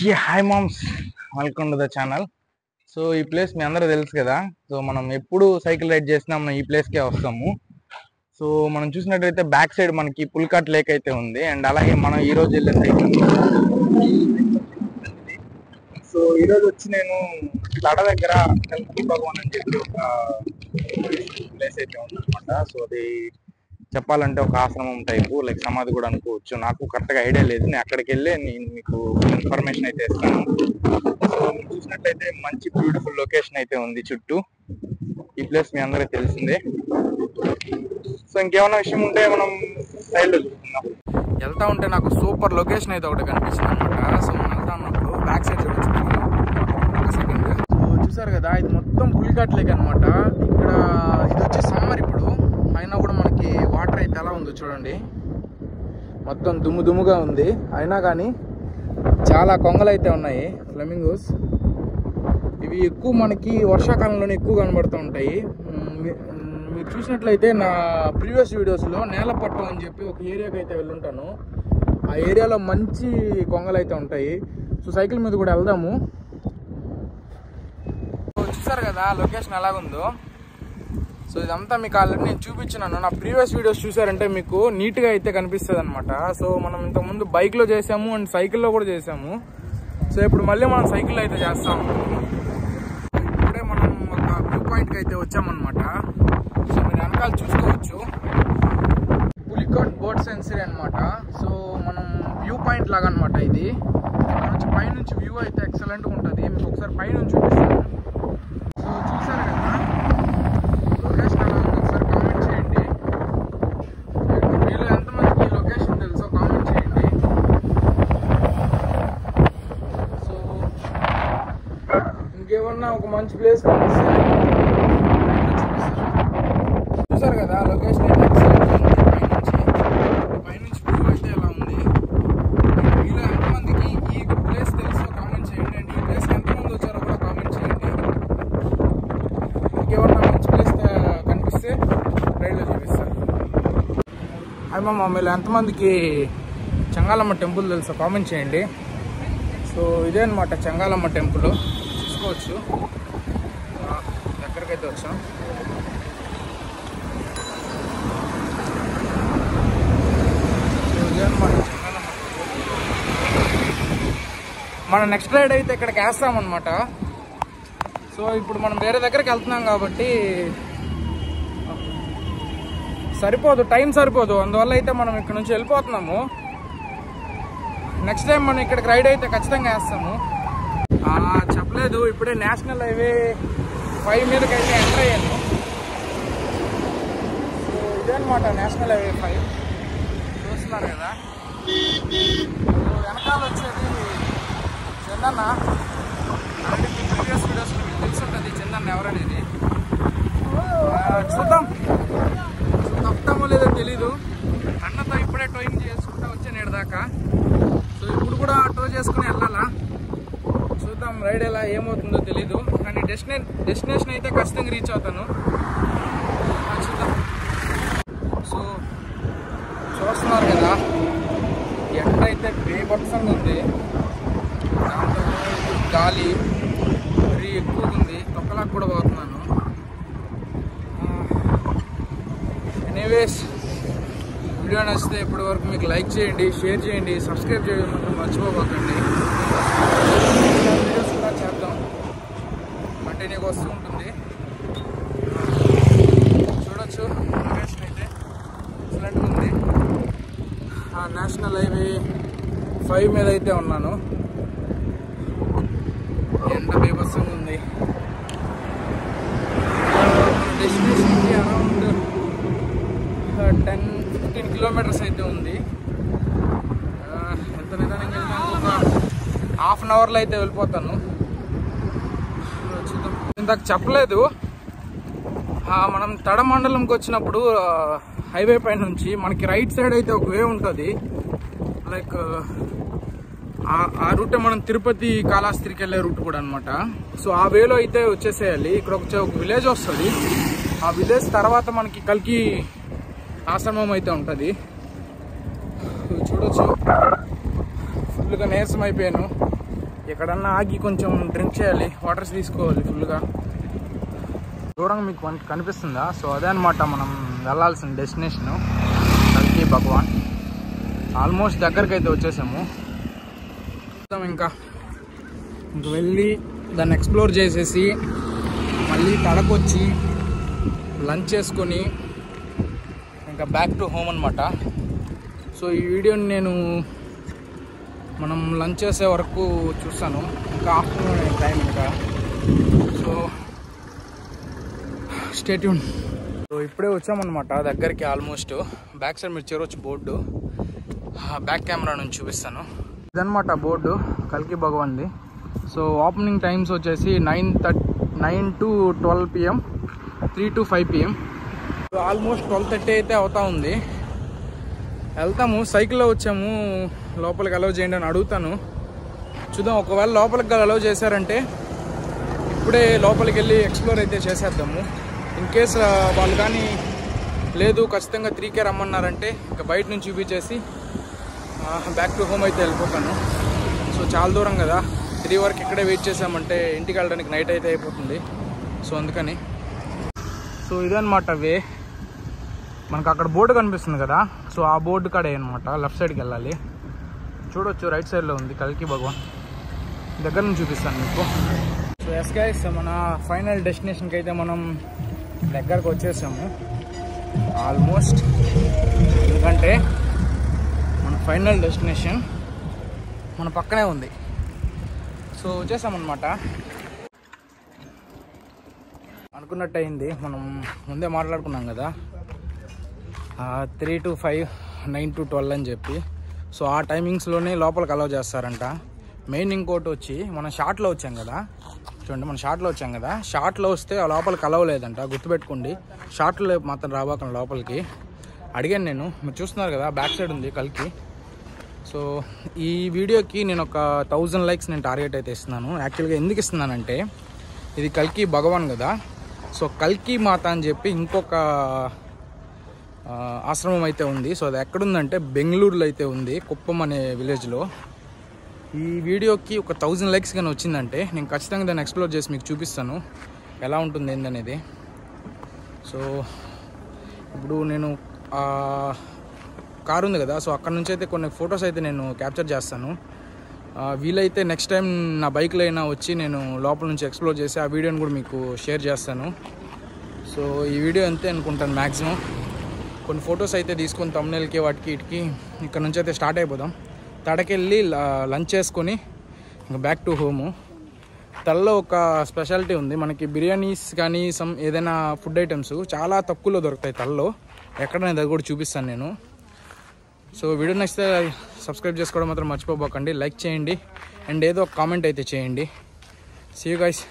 Hi moms, welcome to the channel. So ఈ place మీ అందరూ తెలుసు కదా. సో మనం ఎప్పుడు సైకిల్ రైడ్ చేసినా మనం ఈ ప్లేస్కే వస్తాము. సో మనం చూసినట్టయితే బ్యాక్ సైడ్ మనకి పుల్కాట్ లేక్ అయితే ఉంది. అండ్ అలాగే మనం ఈ రోజు వెళ్ళే సైకిల్. సో ఈరోజు వచ్చి నేను తడ దగ్గర కల్కి భగవాన్ అని చెప్పి ఒక ప్లేస్ అయితే ఉందన్నమాట. సో అది చెప్పాలంటే ఒక ఆశ్రమం టైపు, లైక్ సమాధి కూడా అనుకోవచ్చు. నాకు కరెక్ట్గా ఐడియా లేదు. నేను అక్కడికి వెళ్ళి నేను మీకు ఇన్ఫర్మేషన్ అయితే ఇస్తాను. సో మీరు చూసినట్లయితే మంచి బ్యూటిఫుల్ లొకేషన్ అయితే ఉంది చుట్టూ. ఈ ప్లేస్ మీ అందరికీ తెలిసిందే. సో ఇంకేమైనా విషయం ఉంటే మనం సైడ్లో చూస్తున్నాం. వెళ్తా ఉంటే నాకు సూపర్ లొకేషన్ అయితే ఒకటి కనిపిస్తుంది అనమాట. సో మనం వెళ్తా ఉన్నప్పుడు బ్యాక్ సైడ్ చూడొచ్చు. సెకండ్ చూసారు కదా, ఇది మొత్తం పులికాట్ లేక్ అనమాట. ఇక్కడ ఇది వచ్చి సమ్మర్ ఇప్పుడు, అయినా కూడా మనకి వాటర్ అయితే ఎలా ఉందో చూడండి. మొత్తం దుమ్ము దుమ్ముగా ఉంది, అయినా కానీ చాలా కొంగలు అయితే ఉన్నాయి, ఫ్లెమింగోస్. ఇవి ఎక్కువ మనకి వర్షాకాలంలోనే ఎక్కువ కనబడుతూ ఉంటాయి. మీరు చూసినట్లయితే నా ప్రీవియస్ వీడియోస్లో నేలపట్టు అని చెప్పి ఒక ఏరియాకి అయితే వెళ్ళుంటాను. ఆ ఏరియాలో మంచి కొంగలు అయితే ఉంటాయి. సో సైకిల్ మీద కూడా వెళ్దాము. చూసారు కదా లొకేషన్ ఎలాగుందో. సో ఇదంతా మీకు ఆల్రెడీ నేను చూపించినాను. నా ప్రీవియస్ వీడియోస్ చూసారంటే మీకు నీట్గా అయితే కనిపిస్తుంది అనమాట. సో మనం ఇంతకుముందు బైక్లో చేసాము అండ్ సైకిల్లో కూడా చేసాము. సో ఇప్పుడు మళ్ళీ మనం సైకిల్లో అయితే చేస్తాము. ఇప్పుడే మనం ఒక వ్యూ పాయింట్కి అయితే వచ్చామన్నమాట. సో మీరు వెనకాల చూసుకోవచ్చు, పులికాట్ బర్డ్ సెంచరీ అనమాట. సో మనం వ్యూ పాయింట్ లాగా అనమాట ఇది. పైనుంచి వ్యూ అయితే ఎక్సలెంట్గా ఉంటుంది. మీకు ఒకసారి పైనుంచి చూపిస్తాను. సో చూసారు కదా లొకేషన్ ఎలా ఉంది, ఒకసారి కామెంట్ చేయండి. మీలో ఎంతమందికి ఈ లొకేషన్ తెలుసో కామెంట్ చేయండి. సో ఇంకేమన్నా ఒక మంచి ప్లేస్ కనిపిస్తుంది చూసారు కదా, లొకేషన్ అయితే ఎక్సలెంట్ ఉంది. పైనుంచి వ్యూ అయితే ఎలా ఉంది. మీలో ఎంతమందికి ఈ ప్లేస్ తెలుసో కామెంట్ చేయండి. అండ్ ఈ ప్లేస్కి ఎంతమంది వచ్చారో కూడా కామెంట్ చేయండి. ఇంకేమన్నా మంచి ప్లేస్ కనిపిస్తే రైడ్లో చూపిస్తాను. హాయ్ మామ, మీరు ఎంతమందికి చెంగాలమ్మ టెంపుల్ తెలుసో కామెంట్ చేయండి. సో ఇదే అనమాట చెంగాలమ్మ టెంపుల్, చూసుకోవచ్చు. దగ్గరకైతే వచ్చాం. ఇదే అనమాట చెంగాలమ్మ. మన నెక్స్ట్ రైడ్ అయితే ఇక్కడికి వేస్తామన్నమాట. సో ఇప్పుడు మనం వేరే దగ్గరికి వెళ్తున్నాం కాబట్టి సరిపోదు, టైం సరిపోదు. అందువల్ల అయితే మనం ఇక్కడ నుంచి వెళ్ళిపోతున్నాము. నెక్స్ట్ టైం మనం ఇక్కడికి రైడ్ అయితే ఖచ్చితంగా వేస్తాము. చెప్పలేదు, ఇప్పుడే నేషనల్ హైవే 5 మీదకి అయితే ఎంటర్ అయ్యాను. సో ఇదే అనమాట నేషనల్ హైవే 5 చూస్తున్నారు కదా. వెనకాల వచ్చేది చందన్న. ప్రీవియస్ వీడియోస్ మీకు తెలిసి ఉంటుంది చందన్న ఎవరనేది. చూద్దాం, తప్పుతామో లేదో తెలీదు. అన్నతో ఇప్పుడే టోయింగ్ చేసుకుంటా వచ్చాను ఏడదాకా. సో ఇప్పుడు కూడా టో చేసుకుని వెళ్ళాలా, చూద్దాం. రైడ్ ఎలా ఏమవుతుందో తెలీదు, కానీ డెస్టినేషన్ అయితే ఖచ్చితంగా రీచ్ అవుతాను. చూద్దాం. సో చూస్తున్నారు కదా, ఎండ అయితే బేబత్సంగా ఉంది. దాంతో గాలి మరీ ఎక్కువగా ఉంది, తొక్కలాగా కూడా పోతున్నాను. ఎనీవేస్, వీడియో నచ్చితే ఇప్పటి వరకు మీకు లైక్ చేయండి, షేర్ చేయండి, సబ్స్క్రైబ్ చేయడం మాత్రం మర్చిపోకండి. వీడియోస్ కూడా చేద్దాం, కంటిన్యూగా వస్తూ ఉంటుంది. చూడొచ్చు లొకేషన్ అయితే ఎక్సలెంట్గా ఉంది. నేషనల్ హైవే 5 మీద అయితే ఉన్నాను. ఎండ బీభత్సంగా ఉంది. డెస్టినేషన్కి అరౌండ్ 10-15 కిలోమీటర్స్ అయితే ఉంది. ఎంత నిదానంగా వెళ్తాను, ఒక హాఫ్ అన్ అవర్లో అయితే వెళ్ళిపోతాను. చూద్దాం. ఇందాక చెప్పలేదు, మనం తడ మండలంకి వచ్చినప్పుడు హైవే పై నుంచి మనకి రైట్ సైడ్ అయితే ఒక వే ఉంటుంది. లైక్ ఆ రూటే మనం తిరుపతి కాళహస్తికి వెళ్ళే రూట్ కూడా అనమాట. సో ఆ వేలో అయితే వచ్చేసేయాలి. ఇక్కడ ఒక విలేజ్ వస్తుంది. ఆ విలేజ్ తర్వాత మనకి కల్కి ఆశ్రమం అయితే ఉంటుంది. చూడొచ్చు, ఫుల్గా నీరసం అయిపోయాను. ఎక్కడన్నా ఆగి కొంచెం డ్రింక్ చేయాలి, వాటర్స్ తీసుకోవాలి ఫుల్గా. దూరంగా మీకు కనిపిస్తుందా? సో అదే అనమాట మనం వెళ్ళాల్సిన డెస్టినేషను, కల్కి భగవాన్. ఆల్మోస్ట్ దగ్గరికి అయితే వచ్చేసాము. ఇంకా వెళ్ళి దాన్ని ఎక్స్ప్లోర్ చేసేసి మళ్ళీ తడకొచ్చి లంచ్ చేసుకొని ఇంకా బ్యాక్ టు హోమ్ అనమాట. సో ఈ వీడియోని నేను మనం లంచ్ చేసే వరకు చూస్తాను, ఇంకా ఆఫ్టర్నూన్ టైం ఇంకా. So stay tune. సో ఇప్పుడే వచ్చామన్నమాట దగ్గరికి ఆల్మోస్ట్. బ్యాక్ సైడ్ మీరు చేరొచ్చు బోర్డు, బ్యాక్ కెమెరా నుంచి చూపిస్తాను. ఇదనమాట బోర్డు కల్కి భగవాన్ది. సో ఓపెనింగ్ టైమ్స్ వచ్చేసి 9 to 12 PM, 3 to 5 PM. So almost 12:30 అయితే అవుతా ఉంది. వెళ్తాము, సైకిల్లో వచ్చాము. లోపలికి అలౌ చేయండి అని అడుగుతాను, చూద్దాం. ఒకవేళ లోపలికి అలౌ చేశారంటే ఇప్పుడే లోపలికి వెళ్ళి ఎక్స్ప్లోర్ అయితే చేసేద్దాము. ఇన్ కేస్ వాళ్ళు కానీ లేదు ఖచ్చితంగా 3K రమ్మన్నారంటే ఇంకా బయట నుంచి చూపించేసి బ్యాక్ టు హోమ్ అయితే వెళ్ళిపోతాను. సో చాలా దూరం కదా, 3 వరకు ఇక్కడే వెయిట్ చేసామంటే ఇంటికి వెళ్ళడానికి నైట్ అయితే అయిపోతుంది. సో అందుకని సో ఇదనమాట వే. మనకు అక్కడ బోర్డు కనిపిస్తుంది కదా, సో ఆ బోర్డు కాడే అనమాట. లెఫ్ట్ సైడ్కి వెళ్ళాలి, చూడొచ్చు రైట్ సైడ్లో ఉంది కల్కి భగవాన్. దగ్గర నుంచి చూపిస్తాను మీకు. సో ఎస్ గైస్, మన ఫైనల్ డెస్టినేషన్కి అయితే మనం దగ్గరకు వచ్చేసాము ఆల్మోస్ట్. ఎందుకంటే మన ఫైనల్ డెస్టినేషన్ మన పక్కనే ఉంది. సో వచ్చేసామన్నమాట. అనుకున్నట్టు అయింది, మనం ముందే మాట్లాడుకున్నాం కదా 3 to 5, 9 to 12 అని చెప్పి. సో ఆ టైమింగ్స్లోనే లోపలికి అలౌ చేస్తారంట. మెయిన్ ఇంకోటి వచ్చి మనం షార్ట్లో వచ్చాం కదా, చూడండి మనం షార్ట్లో వచ్చాం కదా, షార్ట్లో వస్తే ఆ లోపలికి అలౌ లేదంట, గుర్తుపెట్టుకోండి. షార్ట్లో మాత్రం రాబోకండి లోపలికి. అడిగాను నేను, మీరు చూస్తున్నారు కదా బ్యాక్ సైడ్ ఉంది కల్కి. సో ఈ వీడియోకి నేను ఒక 1000 likes నేను టార్గెట్ అయితే ఇస్తున్నాను. యాక్చువల్గా ఎందుకు ఇస్తున్నానంటే ఇది కల్కి భగవాన్ కదా. సో కల్కి మాత అని చెప్పి ఇంకొక ఆశ్రమం అయితే ఉంది. సో అది ఎక్కడుందంటే బెంగళూరులో అయితే ఉంది, కుప్పం అనే విలేజ్లో. ఈ వీడియోకి ఒక 1000 likes కానీ వచ్చిందంటే నేను ఖచ్చితంగా దాన్ని ఎక్స్ప్లోర్ చేసి మీకు చూపిస్తాను ఎలా ఉంటుంది ఏందనేది. సో ఇప్పుడు నేను కారు ఉంది కదా, సో అక్కడ నుంచి అయితే కొన్ని ఫొటోస్ అయితే నేను క్యాప్చర్ చేస్తాను. వీలైతే నెక్స్ట్ టైం నా బైక్లో అయినా వచ్చి నేను లోపల నుంచి ఎక్స్ప్లోర్ చేసి ఆ వీడియోని కూడా మీకు షేర్ చేస్తాను. సో ఈ వీడియో అంతే అనుకుంటాను మ్యాక్సిమం. కొన్ని ఫొటోస్ అయితే తీసుకొని తమ్నెయిల్కి వాటికి ఇటుకి ఇక్కడ నుంచి అయితే స్టార్ట్ అయిపోదాం. తడకెళ్ళి లంచ్ చేసుకొని ఇంకా బ్యాక్ టు హోము. తలలో ఒక స్పెషాలిటీ ఉంది మనకి, బిర్యానీస్ కానీ ఏదైనా ఫుడ్ ఐటమ్స్ చాలా తక్కువలో దొరుకుతాయి తలలో. ఎక్కడైనా అది కూడా చూపిస్తాను నేను. సో వీడియో నచ్చితే సబ్స్క్రైబ్ చేసుకోవడం మాత్రం మర్చిపోబోకండి, లైక్ చేయండి అండ్ ఏదో ఒక కామెంట్ అయితే చేయండి. See you guys.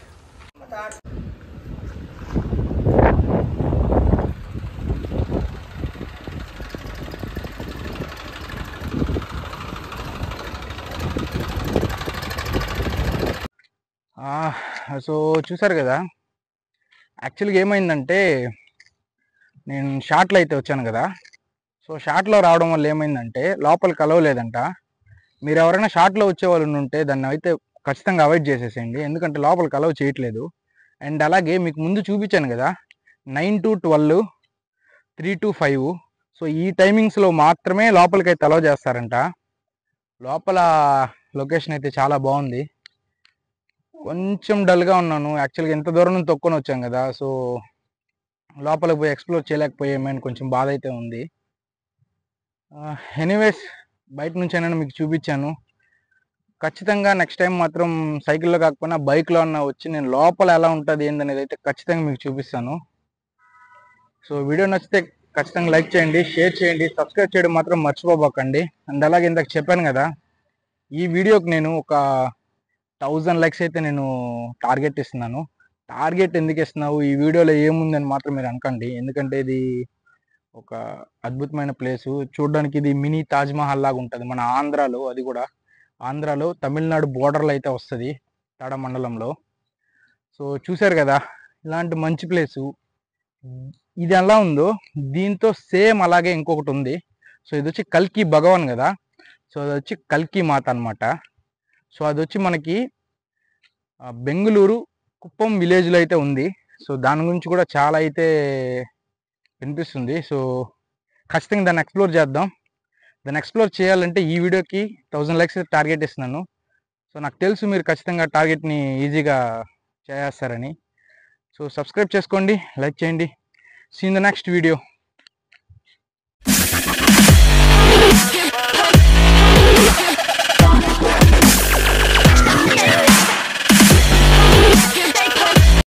సో చూసారు కదా, యాక్చువల్గా ఏమైందంటే నేను షార్ట్లో అయితే వచ్చాను కదా. సో షార్ట్లో రావడం వల్ల ఏమైందంటే లోపలికి అలౌ లేదంట. మీరు ఎవరైనా షార్ట్లో వచ్చేవాళ్ళు ఉంటే దాన్ని అయితే ఖచ్చితంగా అవాయిడ్ చేసేసేయండి, ఎందుకంటే లోపలికి అలౌ చేయట్లేదు. అండ్ అలాగే మీకు ముందు చూపించాను కదా 9 to 12, 3 to 5. సో ఈ టైమింగ్స్లో మాత్రమే లోపలికి అయితే అలౌ చేస్తారంట. లోపల లొకేషన్ అయితే చాలా బాగుంది. కొంచెం డల్గా ఉన్నాను యాక్చువల్గా, ఎంత దూరం నుంచి తొక్కుని వచ్చాం కదా. సో లోపలికి పోయి ఎక్స్ప్లోర్ చేయలేకపోయామని కొంచెం బాధ అయితే ఉంది. ఎనీవేస్ బయట నుంచి అయినా మీకు చూపించాను. ఖచ్చితంగా నెక్స్ట్ టైం మాత్రం సైకిల్లో కాకపోయినా బైక్లో అన్నా వచ్చి నేను లోపల ఎలా ఉంటుంది ఏందనేది అయితే ఖచ్చితంగా మీకు చూపిస్తాను. సో వీడియో నచ్చితే ఖచ్చితంగా లైక్ చేయండి, షేర్ చేయండి, సబ్స్క్రైబ్ చేయడం మాత్రం మర్చిపోబోకండి. అండ్ అలాగే ఇందాక చెప్పాను కదా, ఈ వీడియోకి నేను ఒక 1000 likes అయితే నేను టార్గెట్ ఇస్తున్నాను. టార్గెట్ ఎందుకు ఇస్తున్నావు, ఈ వీడియోలో ఏముందని మాత్రం మీరు అనకండి, ఎందుకంటే ఇది ఒక అద్భుతమైన ప్లేసు. చూడడానికి ఇది మినీ తాజ్మహల్ లాగా ఉంటుంది మన ఆంధ్రాలో. అది కూడా ఆంధ్రాలో తమిళనాడు బోర్డర్లో అయితే వస్తుంది, తడ మండలంలో. సో చూశారు కదా ఇలాంటి మంచి ప్లేసు. ఇది ఎలా ఉందో దీంతో సేమ్ అలాగే ఇంకొకటి ఉంది. సో ఇది వచ్చి కల్కి భగవాన్ కదా, సో అది వచ్చి కల్కి మాత అనమాట. సో అది వచ్చి మనకి బెంగుళూరు కుప్పం విలేజ్లో అయితే ఉంది. సో దాని గురించి కూడా చాలా అయితే వినిపిస్తుంది. సో ఖచ్చితంగా దాన్ని ఎక్స్ప్లోర్ చేద్దాం. దాన్ని ఎక్స్ప్లోర్ చేయాలంటే ఈ వీడియోకి 1000 లైక్స్ టార్గెట్ ఇస్తున్నాను. సో నాకు తెలుసు మీరు ఖచ్చితంగా టార్గెట్ని ఈజీగా చేసేస్తారని. సో సబ్స్క్రైబ్ చేసుకోండి, లైక్ చేయండి. See in the next video.